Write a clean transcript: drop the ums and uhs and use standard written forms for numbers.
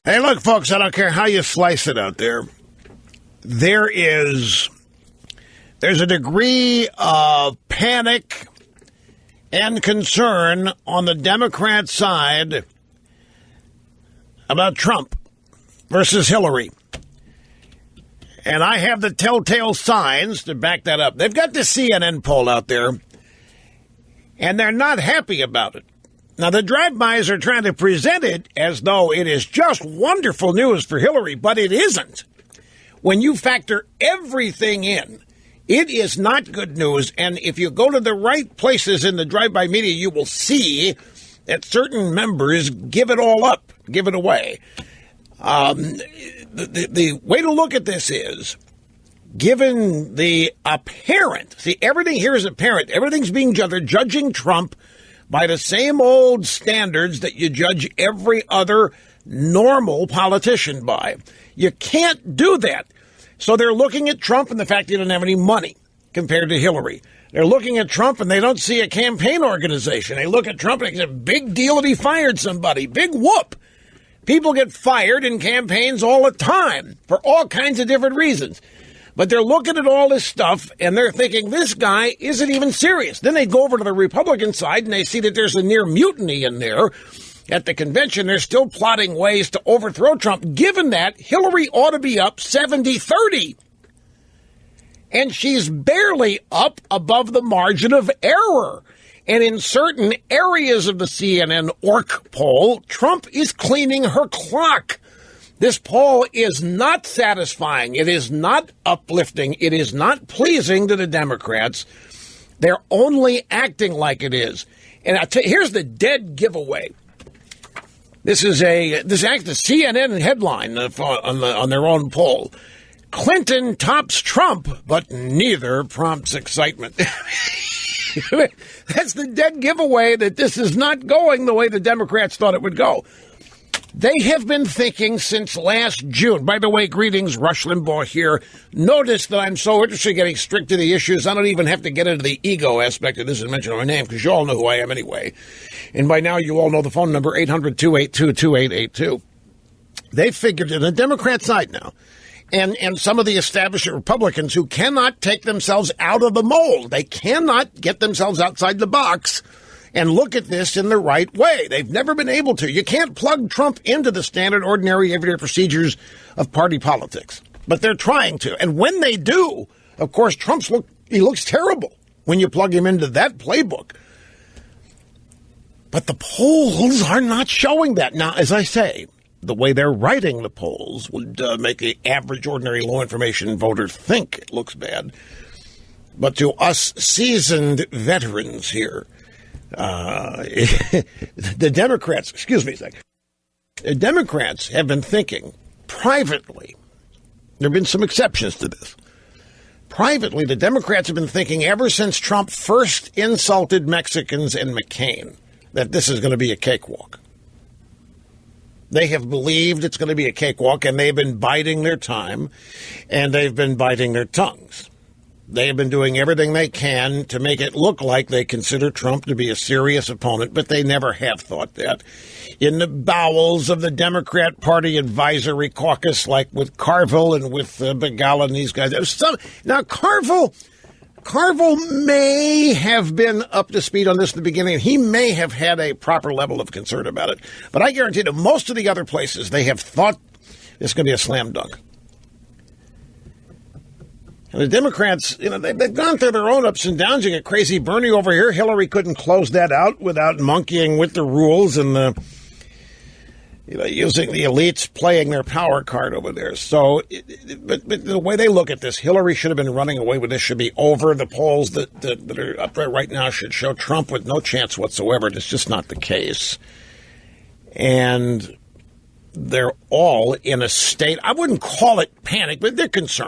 Hey, look, folks, I don't care how you slice it out there. There's a degree of panic and concern on the Democrat side about Trump versus Hillary. And I have the telltale signs to back that up. They've got the CNN poll out there, and they're not happy about it. Now, the drive-bys are trying to present it as though it is just wonderful news for Hillary, but it isn't. When you factor everything in, it is not good news. And if you go to the right places in the drive-by media, you will see that certain members give it all up, give it away. The way to look at this is, given the apparent, see, everything here is apparent. Everything's being judged. They're judging Trump by the same old standards that you judge every other normal politician by. You can't do that. So they're looking at Trump and the fact he doesn't have any money compared to Hillary. They're looking at Trump and they don't see a campaign organization. They look at Trump and it's a big deal that he fired somebody. Big whoop. People get fired in campaigns all the time for all kinds of different reasons. But they're looking at all this stuff, and they're thinking, this guy isn't even serious. Then they go over to the Republican side, and they see that there's a near mutiny in there. At the convention, they're still plotting ways to overthrow Trump. Given that, Hillary ought to be up 70-30. And she's barely up above the margin of error. And in certain areas of the CNN ORC poll, Trump is cleaning her clock. This poll is not satisfying. It is not uplifting. It is not pleasing to the Democrats. They're only acting like it is. And here's the dead giveaway. This is the CNN headline on their own poll. Clinton tops Trump, but neither prompts excitement. That's the dead giveaway that this is not going the way the Democrats thought it would go. They have been thinking since last June. By the way, greetings, Rush Limbaugh here. Notice that I'm so interested in getting strict to the issues, I don't even have to get into the ego aspect of this and mention my name, because you all know who I am anyway. And by now, you all know the phone number, 800-282-2882. They figured in the Democrat side now, and some of the established Republicans who cannot take themselves out of the mold. They cannot get themselves outside the box and look at this in the right way. They've never been able to. You can't plug Trump into the standard, ordinary, everyday procedures of party politics. But they're trying to. And when they do, of course, he looks terrible when you plug him into that playbook. But the polls are not showing that. Now, as I say, the way they're writing the polls would make the average, ordinary, low information voter think it looks bad. But to us seasoned veterans here, the Democrats, excuse me a second, the Democrats have been thinking privately, there have been some exceptions to this, privately the Democrats have been thinking ever since Trump first insulted Mexicans and McCain that this is going to be a cakewalk. They have believed it's going to be a cakewalk, and they've been biding their time, and they've been biting their tongues. They have been doing everything they can to make it look like they consider Trump to be a serious opponent, but they never have thought that. In the bowels of the Democrat Party Advisory Caucus, like with Carville and with Begala and these guys. Now, Carville may have been up to speed on this in the beginning. He may have had a proper level of concern about it. But I guarantee that most of the other places, they have thought it's going to be a slam dunk. And the Democrats, they've gone through their own ups and downs. You get crazy Bernie over here. Hillary couldn't close that out without monkeying with the rules and using the elites playing their power card over there. So, but the way they look at this, Hillary should have been running away with this. Should be over. The polls that are up there right now should show Trump with no chance whatsoever. It's just not the case. And they're all in a state, I wouldn't call it panic, but they're concerned.